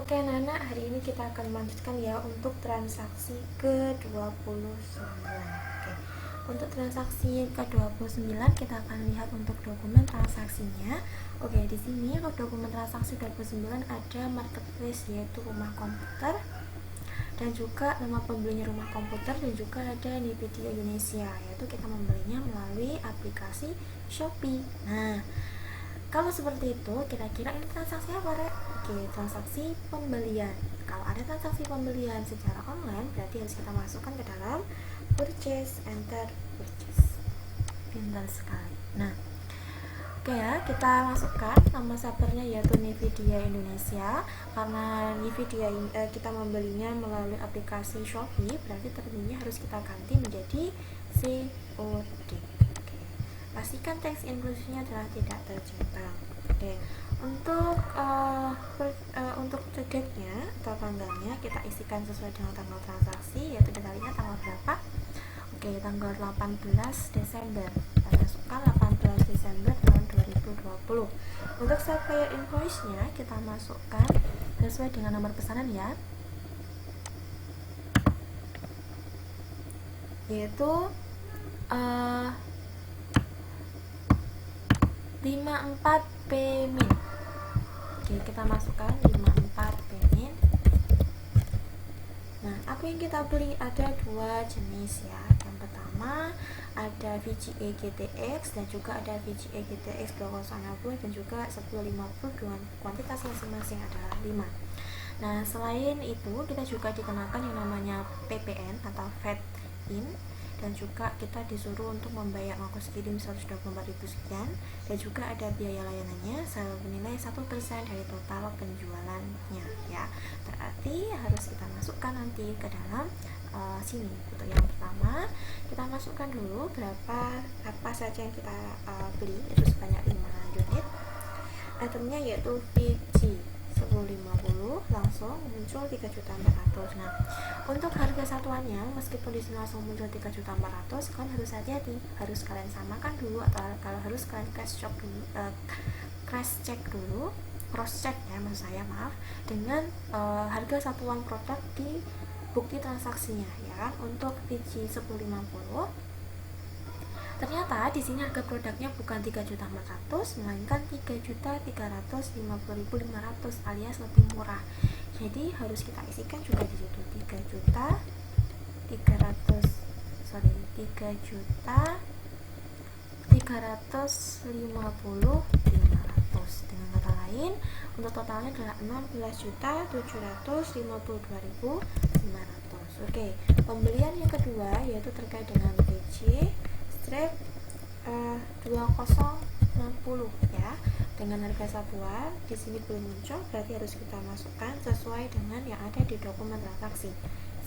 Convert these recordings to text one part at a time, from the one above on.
Oke Nana, hari ini kita akan melanjutkan ya untuk transaksi ke-29. Oke. Untuk transaksi ke-29 kita akan lihat untuk dokumen transaksinya. Oke, di sini untuk dokumen transaksi 29 ada marketplace yaitu rumah komputer dan juga nama pembelinya rumah komputer, dan juga ada Nvidia Indonesia, yaitu kita membelinya melalui aplikasi Shopee. Nah, kalau seperti itu, kira-kira ini transaksi apa, Rek? Oke, transaksi pembelian. Kalau ada transaksi pembelian secara online, berarti harus kita masukkan ke dalam purchase, enter purchase. Pintar sekali. Nah, oke ya, kita masukkan nama servernya yaitu Nvidia Indonesia. Karena Nvidia kita membelinya melalui aplikasi Shopee, berarti termnya harus kita ganti menjadi COD. Pastikan teks inklusinya adalah tidak tercentang. Oke, untuk date-nya atau tanggalnya kita isikan sesuai dengan tanggal transaksi, yaitu detailnya tanggal berapa. Oke, tanggal 18 Desember. Kita masukkan 18 Desember tahun 2020. Untuk supplier invoice-nya kita masukkan sesuai dengan nomor pesanan ya, yaitu 54 payment. Oke, kita masukkan 54 payment. Nah, apa yang kita beli ada dua jenis ya. Yang pertama ada VGA GTX dan juga ada VGA GTX 2060 dan juga 1050 dengan kuantitas masing-masing adalah 5. Nah, selain itu kita juga dikenakan yang namanya PPN atau VAT in, dan juga kita disuruh untuk membayar ongkos kirim 124.000 sekian, dan juga ada biaya layanannya senilai 1% dari total penjualannya ya. Berarti harus kita masukkan nanti ke dalam sini. Untuk yang pertama kita masukkan dulu apa saja yang kita beli, itu sebanyak 5 unit. Itemnya yaitu VG 1050, langsung muncul 3.400.000. Nah, untuk harga satuannya meskipun di sini langsung muncul 3.400.000, kan harus hati-hati, harus kalian samakan dulu, atau kalau harus kalian cross check dulu, ya maksud saya, maaf, dengan harga satuan produk di bukti transaksinya ya. Untuk VG 1050 ternyata di sini harga produknya bukan 3.400.000 melainkan 3.350.500 alias lebih murah. Jadi harus kita isikan juga di situ 3.350.500. Dengan kata lain, untuk totalnya adalah 16.752.500. Oke, pembelian yang kedua yaitu terkait dengan VG strip 2060 ya, dengan harga satuan di sini belum muncul, berarti harus kita masukkan sesuai dengan yang ada di dokumen transaksi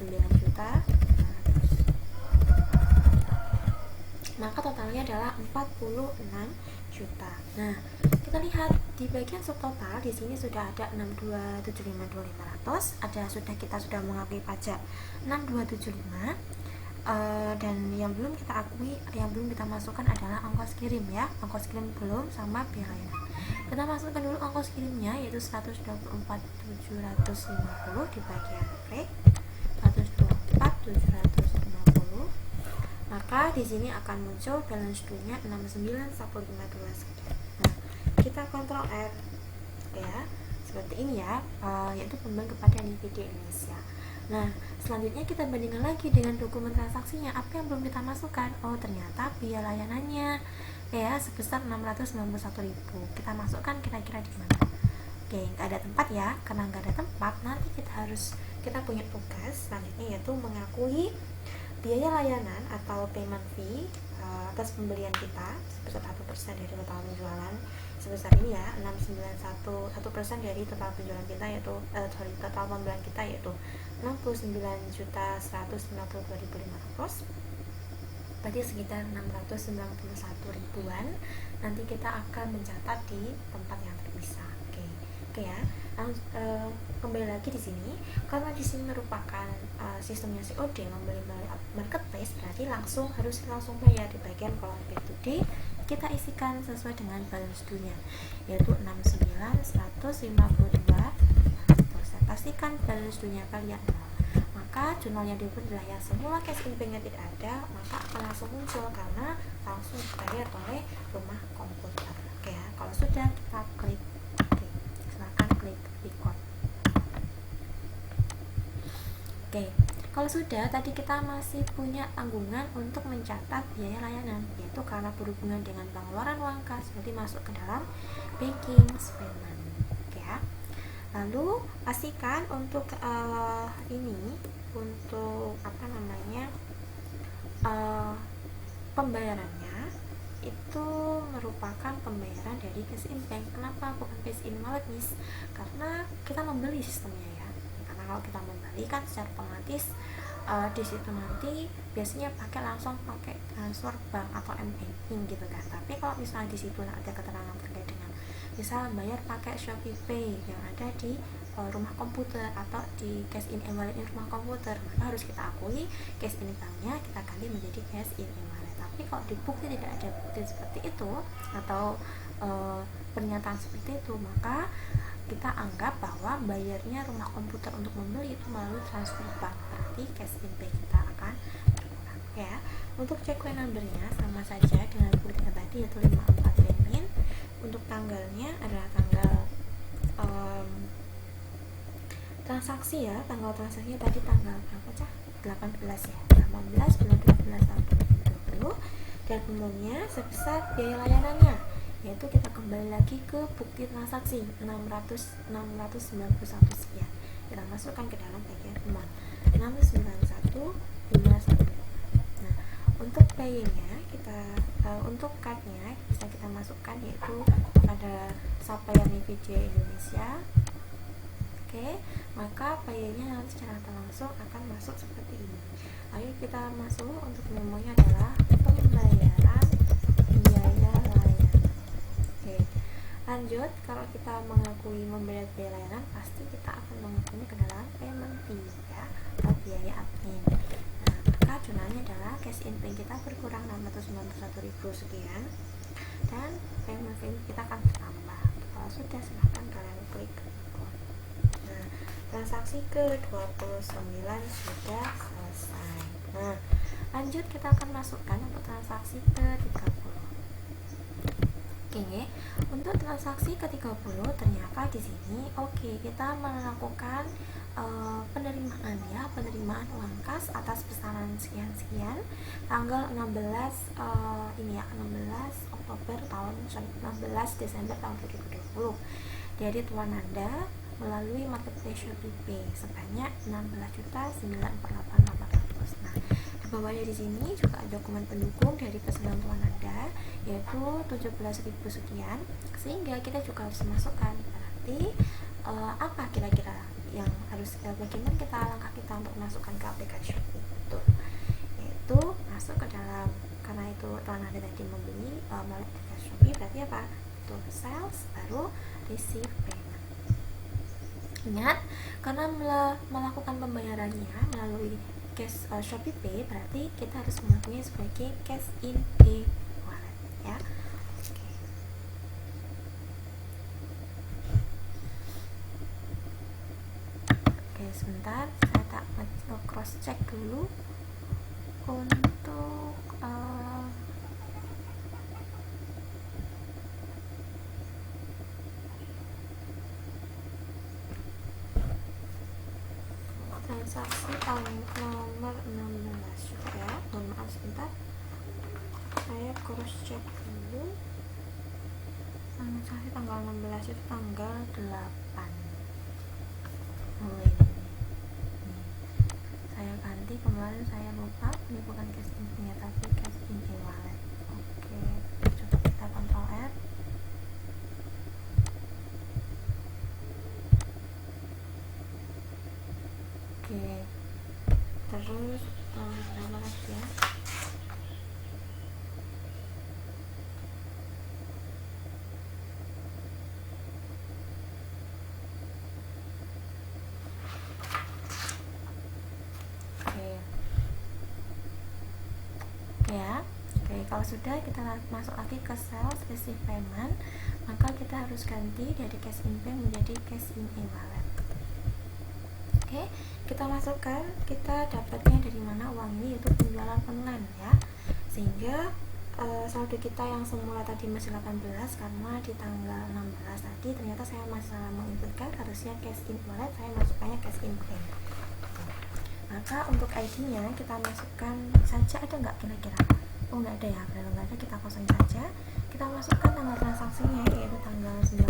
9.500.000. Maka totalnya adalah 46 juta. Nah, kita lihat di bagian subtotal di sini sudah ada 6275.500, kita sudah mengakui pajak 6275. Dan yang belum kita masukkan adalah ongkos kirim ya. Ongkos kirim belum, sama biaya layanan. Kita masukkan dulu ongkos kirimnya yaitu 124.750 di bagian break 124.750. Maka di sini akan muncul balance due-nya 69.152 sekian. Nah, kita kontrol R ya, seperti ini ya, yaitu pembelian kepada Nvidia Indonesia. Nah, selanjutnya kita bandingkan lagi dengan dokumen transaksinya, apa yang belum kita masukkan. Oh, ternyata biaya layanannya ya sebesar 691.000. Kita masukkan kira-kira di mana? Oke, nggak ada tempat ya. Karena nggak ada tempat, nanti kita punya tugas selanjutnya yaitu mengakui biaya layanan atau payment fee atas pembelian kita sebesar 1% dari total penjualan sebesar ini ya, 1% dari total penjualan kita yaitu total pembelian kita yaitu 69.192.500, berarti sekitar 691 ribuan. Nanti kita akan mencatat di tempat yang terpisah. Oke ya. Kembali lagi di sini, karena di sini merupakan sistemnya COD, membeli melalui marketplace, berarti harus langsung bayar. Di bagian kolom B2D kita isikan sesuai dengan balance due-nya yaitu 69.152. pastikan balance dunia kalian nol. Maka jurnal yang dibuat adalah ya semua cash in banknya tidak ada, maka akan langsung muncul karena langsung dibayar oleh rumah komputer. Oke ya, kalau sudah kita klik oke, silahkan klik record. Oke, kalau sudah tadi kita masih punya tanggungan untuk mencatat biaya layanan, yaitu karena berhubungan dengan pengeluaran uang kas, berarti masuk ke dalam banking statement. Oke ya. Lalu pastikan untuk ini untuk pembayarannya itu merupakan pembayaran dari cash in bank. Kenapa bukan cash in wallet, Miss? Karena kita membeli sistemnya ya. Karena kalau kita membeli kan secara otomatis di situ nanti biasanya langsung pakai transfer bank atau m-banking gitu kan. Tapi kalau misalnya di situ ada keterangan terkait dengan misal bayar pakai Shopee Pay yang ada di rumah komputer atau di cash in e-wallet rumah komputer, maka harus kita akui cash in banknya kita ganti menjadi cash in e-wallet. Tapi kalau di bukti tidak ada bukti seperti itu atau pernyataan seperti itu, maka kita anggap bahwa bayarnya rumah komputer untuk membeli itu melalui transfer bank, berarti cash in bank kita akan berkurang ya. Untuk checkpoint numbernya sama saja dengan bukti yang tadi, yaitu 54 Benmin. Untuk tanggalnya adalah tanggal transaksi ya, tanggal transaksinya tadi tanggal berapa cah? 18 ya, 18 bulan 12 tahun 2020. Dan umumnya sebesar biaya layanannya, yaitu kita kembali lagi ke bukti transaksi 691 sekian, kita masukkan ke dalam bagian temuan 69151. Nah, untuk pay-nya kita untuk card-nya bisa kita masukkan, yaitu pada Sapayani VJ Indonesia. Oke, maka pay-nya nanti secara langsung akan masuk seperti ini. Ayo kita masuk, untuk memonya adalah pembayaran biaya layanan. Oke, lanjut, kalau kita mengakui membayar biaya layanan, pasti kita akan mengakuinya ke dalam payment fee ya, atau biaya admin. Nah, maka jurnalnya adalah cash in bank kita berkurang 691.000 sekian, dan payment fee kita akan bertambah. Kalau sudah, silahkan kalian klik. Nah, transaksi ke-29 sudah selesai. Nah, lanjut kita akan masukkan untuk transaksi ke-30. Oke, untuk transaksi ke-30 ternyata di sini kita melakukan penerimaan uang kas atas pesanan sekian-sekian tanggal 16 Desember tahun 2020 dari tuan Anda melalui marketplace Shopee Pay sebanyak 16.948.800. Nah, di bawahnya di sini juga ada dokumen pendukung dari pesanan tuan Anda, yaitu 17.000 sekian, sehingga kita juga harus masukkan berarti apa kira-kira yang harus bagaimana langkah kita untuk masukkan ke aplikasi Shopee itu, yaitu masuk ke dalam, karena itu tuan Anda tadi membeli melalui aplikasi Shopee, berarti apa? Itu sales baru receive payment. Ingat, karena melakukan pembayarannya melalui cash Shopee Pay, berarti kita harus mengakuinya sebagai cash in e-wallet ya. Oke, sebentar, saya tak cross check dulu untuk transaksi nomor 16 juga. Mohon maaf sebentar, saya cross check dulu. Transaksi tanggal 16 itu tanggal 8. Ini saya ganti, kemarin saya lupa, ini bukan cash in ya, tapi cash in e-wallet. Oke, coba kita Ctrl F. Oke, terus berapa lagi ya? Kalau sudah, kita masuk lagi ke sales receive payment, maka kita harus ganti dari cash in bank menjadi cash in e-wallet. Oke, kita masukkan, kita dapatnya dari mana uang ini, yaitu penjualan online ya. Sehingga saldo kita yang semula tadi masih 18, karena di tanggal 16 tadi ternyata saya masih salah menginputkan, harusnya cash in wallet, saya masukkannya cash in bank. Maka untuk ID-nya kita masukkan saja, ada nggak kira-kira? Oh, nggak ada ya, kalau nggak ada kita kosongin saja. Kita masukkan tanggal transaksinya, yaitu tanggal 19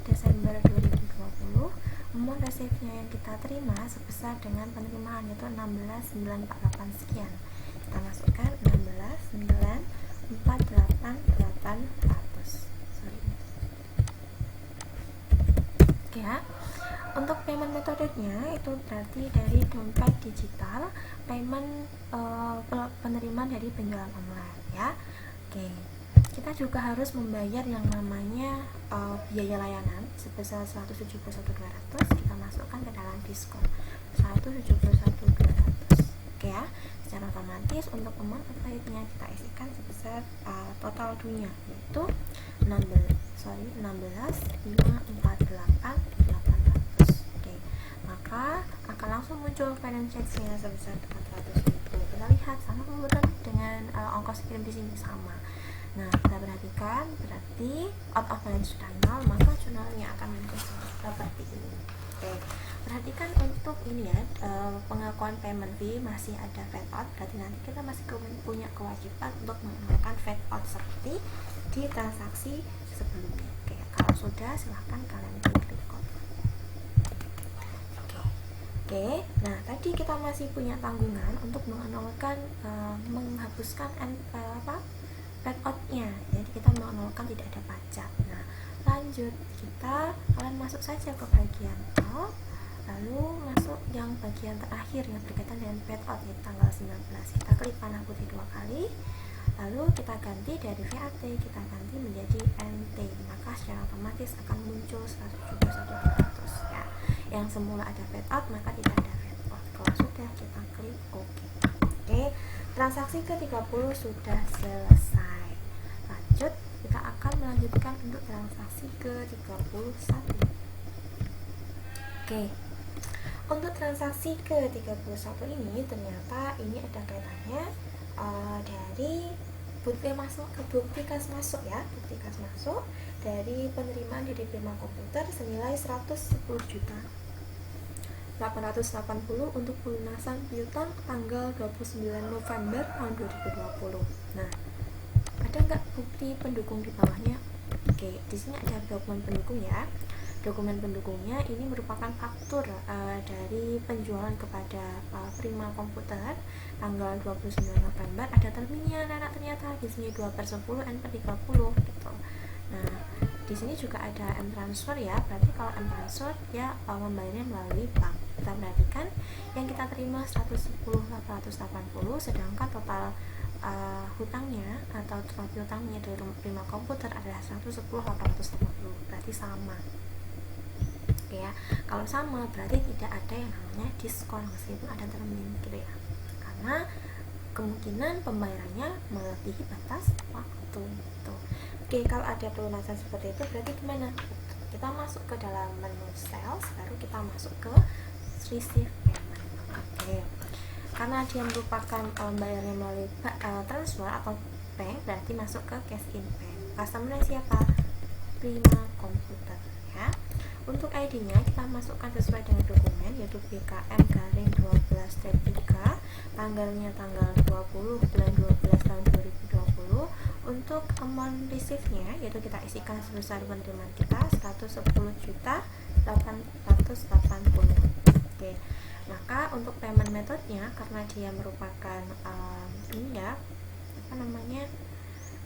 Desember 2020. Amount receive-nya yang kita terima sebesar dengan penerimaan, yaitu 16.948 sekian. Kita masukkan 16.948.800. Oke ya. Untuk payment metodenya itu berarti dari dompet digital, payment penerimaan dari penjualan online ya. Oke. Kita juga harus membayar yang namanya biaya layanan sebesar 171.200. Kita masukkan ke dalam diskon 171.200. Oke ya. Secara otomatis untuk amount output-nya kita isikan sebesar total due-nya, yaitu 16.548.800. Oke. Maka akan langsung muncul finance charge-nya sebesar 400.000. Kita lihat sama kemudian dengan ongkos kirim di sini sama. Nah, kita perhatikan, berarti out of balance sudah 0, maka jurnalnya akan muncul seperti ini. Oke, perhatikan untuk ini ya, pengakuan payment fee masih ada fade out, berarti nanti kita masih punya kewajiban untuk menggunakan fade out seperti di transaksi sebelumnya. Oke, kalau sudah silahkan kalian klik record. Oke, nah tadi kita masih punya tanggungan untuk menganulkan, menghapuskan fade out-nya, jadi kita menganulkan tidak ada pajak. Nah, lanjut, kalian masuk saja ke bagian tol, lalu masuk yang bagian terakhir yang berkaitan dengan fade out, yaitu tanggal 19. Kita klik panah putih 2 kali, lalu kita ganti dari VAT, kita ganti menjadi NT, maka secara otomatis akan muncul 171.200 ya. Yang semula ada fade out maka tidak ada fade out. Kalau sudah, kita klik OK. Oke, transaksi ke-30 sudah selesai. Lanjut, kita akan melanjutkan untuk transaksi ke-31. Oke, untuk transaksi ke-31 ini ternyata ini ada kaitannya dari bukti kas masuk ya, bukti kas masuk dari penerimaan dari Prima Komputer senilai 110.880 untuk pelunasan piutang tanggal 29 November tahun 2020. Nah, ada nggak bukti pendukung di bawahnya? Oke, di sini ada dokumen pendukung ya. Dokumen pendukungnya ini merupakan faktur dari penjualan kepada Prima Komputer tanggal 29 November. Ada terminnya anak ternyata di sini 2/10 N/30 gitu. Nah, di sini juga ada M-transfer ya. Berarti kalau M-transfer ya membayarnya melalui bank. Kita perhatikan yang kita terima 110.880, sedangkan total hutangnya atau total hutangnya dari Prima Komputer adalah 110.880, berarti sama. Oke ya, kalau sama berarti tidak ada yang namanya diskon meskipun ada termin gitu ya, karena kemungkinan pembayarannya melebihi batas waktu gitu. Oke, kalau ada pelunasan seperti itu berarti gimana? Kita masuk ke dalam menu sales, baru kita masuk ke receive payment. Oke, karena dia merupakan bayarnya melalui transfer atau bank, berarti masuk ke cash in bank. Customer siapa? Prima Komputer ya. Untuk ID-nya kita masukkan sesuai dengan dokumen, yaitu BKM-12-3, tanggalnya tanggal 20 bulan 12 tahun 2020. Untuk amount receive-nya yaitu kita isikan sebesar penerimaan kita 110.880. Oke, maka untuk payment metodenya karena dia merupakan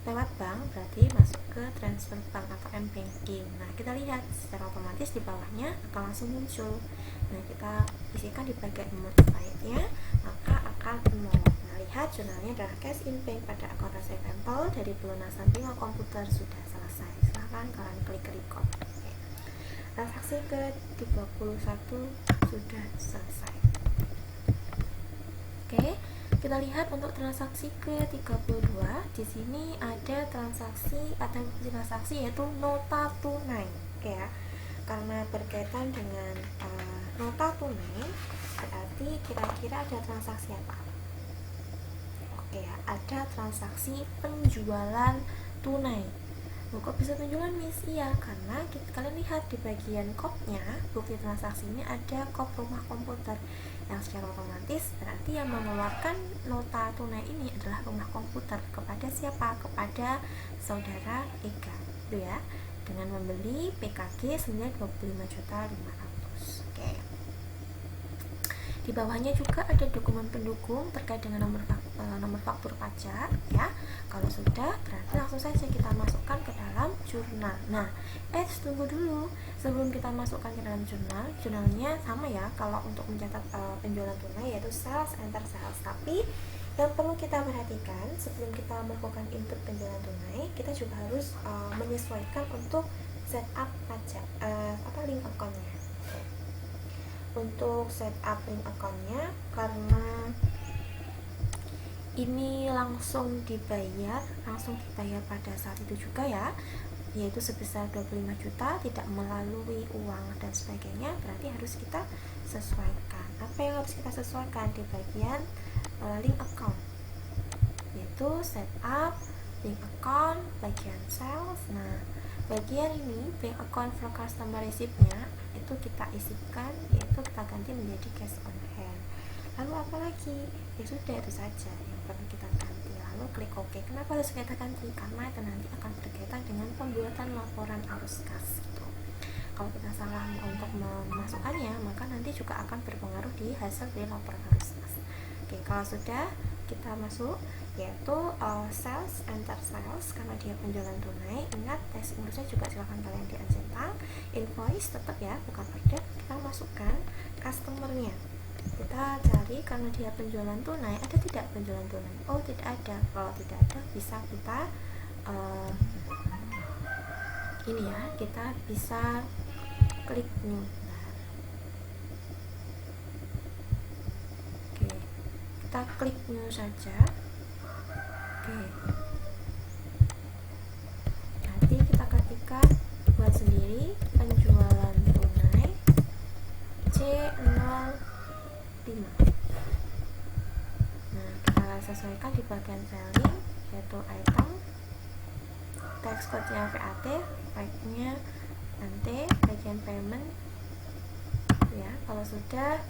lewat bank, berarti masuk ke transfer bank atau M-banking. Nah, kita lihat secara otomatis di bawahnya akan langsung muncul. Nah, kita isikan di bagian multiplier-nya, maka akan melihat jurnalnya adalah cash in bank pada akun receive empol dari pelunasan Prima Komputer sudah selesai. Silahkan kalian klik record. Oke. Transaksi ke-31 sudah selesai. Oke, kita lihat untuk transaksi ke-32. Di sini ada transaksi yaitu nota tunai. Oke ya. Karena berkaitan dengan nota tunai berarti kira-kira ada transaksi apa? Oke ya, ada transaksi penjualan tunai. Kok bisa penjualan Miss? Iya, karena kalian lihat di bagian kopnya, bukti transaksi ini ada kop rumah komputer yang secara otomatis berarti yang mengeluarkan nota tunai ini adalah rumah komputer. Kepada siapa? Kepada saudara Ega, itu ya, dengan membeli PKG senilai 25.500.000. Oke. Di bawahnya juga ada dokumen pendukung terkait dengan nomor faktur pajak ya. Kalau sudah, berarti langsung saja kita masukkan ke dalam jurnal. Nah, tunggu dulu. Sebelum kita masukkan ke dalam jurnal, jurnalnya sama ya. Kalau untuk mencatat penjualan tunai yaitu sales, enter sales. Tapi yang perlu kita perhatikan sebelum kita melakukan input penjualan tunai, kita juga harus menyesuaikan untuk setup pajak link account-nya. Untuk setup link account-nya, karena ini langsung dibayar pada saat itu juga ya, yaitu sebesar 25 juta, tidak melalui uang dan sebagainya, berarti harus kita sesuaikan. Apa yang harus kita sesuaikan di bagian link account, yaitu setup link account, bagian sales. Nah, bagian ini bank account for customer receipt-nya itu kita isikan, yaitu kita ganti menjadi cash on hand. Lalu apa lagi? Ya sudah, itu saja yang perlu kita ganti. Lalu klik OK. Kenapa harus kita ganti? Karena itu nanti akan berkaitan dengan pembuatan laporan arus kas gitu. Kalau kita salah untuk memasukkannya, maka nanti juga akan berpengaruh di hasil dari laporan arus kas. Oke, kalau sudah kita masuk, yaitu sales, enter sales, karena dia penjualan tunai. Ingat, tes Inggrisnya juga silahkan kalian diacetak. Invoice tetap ya, bukan order. Kita masukkan customer-nya. Kita cari karena dia penjualan tunai, ada tidak penjualan tunai? Oh, tidak ada. Kalau tidak ada, bisa kita ini ya, kita bisa klik new. Oke, kita klik new saja. Oke, nanti kita ketikkan buat sendiri penjualan tunai C05. Nah, kita sesuaikan di bagian selling, yaitu item, tax code-nya VAT, rate-nya nanti bagian payment ya. Kalau sudah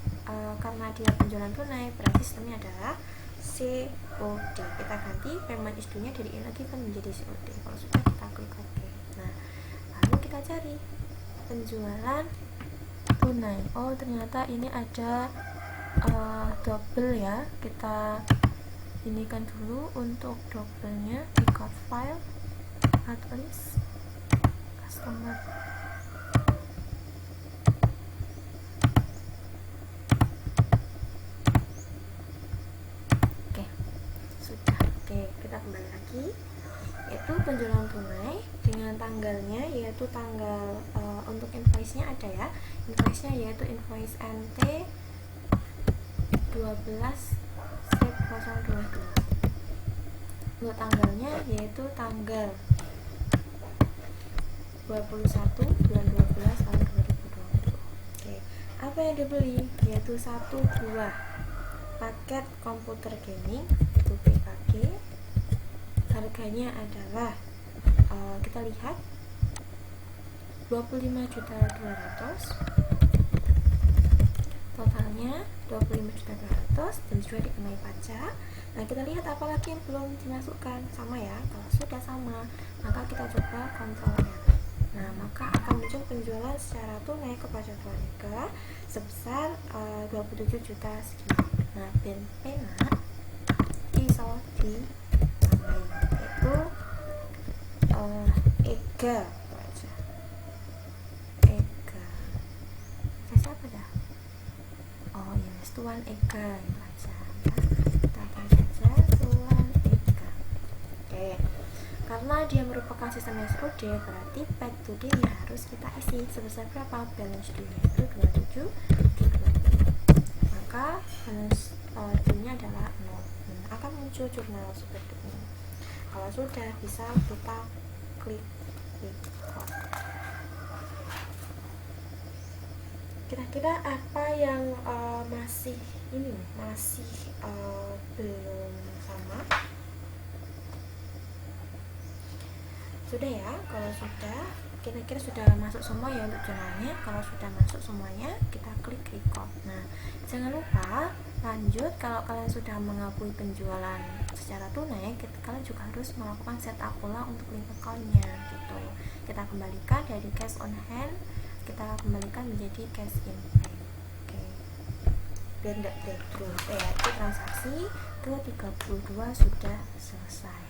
karena dia penjualan tunai, berarti sistemnya adalah COD. Kita ganti payment is due-nya dari given menjadi COD. Kalau sudah, kita klik OK. Nah, lalu kita cari penjualan tunai. Oh, ternyata ini ada double ya. Kita inikan dulu untuk double-nya, record file, at least customer. Oke, sudah. Oke, kita kembali lagi, yaitu penjualan tunai dengan tanggalnya, yaitu tanggal untuk invoice-nya ada ya. Invoice-nya yaitu invoice NT 12/022. Untuk tanggalnya yaitu tanggal 21 bulan 12 tahun 2020. Oke, apa yang dibeli? Yaitu 1 buah paket komputer gaming, itu PKG. Harganya adalah kita lihat 25.200.000. Totalnya 25.200.000 dan sudah dikenai pajak. Nah, kita lihat apalagi yang belum dimasukkan. Sama ya. Kalau sudah sama, maka kita coba kontrol N. Nah, maka akan muncul penjualan secara tunai kepada keluarga sebesar 27 juta sekian. Nah, ben penak iso ditambahin, yaitu Ega aja. Ega. Siapa dah? Oh ya, Tuan Ega itu aja ya. Kita akan saja Tuan Ega. Oke, karena dia merupakan sistem SOD, berarti paid to day-nya harus kita isi sebesar berapa? Balance due-nya itu 27.20. Maka balance due-nya adalah 0. Akan muncul jurnal seperti ini. Kalau sudah, bisa kita klik record. Kira-kira apa yang masih belum sama? Sudah ya? Kalau sudah, kira-kira sudah masuk semua ya untuk jurnalnya. Kalau sudah masuk semuanya, kita klik record. Nah, jangan lupa lanjut. Kalau kalian sudah mengakui penjualan secara tunai, kalian juga harus melakukan setup ulang untuk link account-nya gitu. Kita kembalikan dari cash on hand, kita kembalikan menjadi cash in bank. Oke, biar tidak breakthrough. Itu transaksi ke 32 sudah selesai.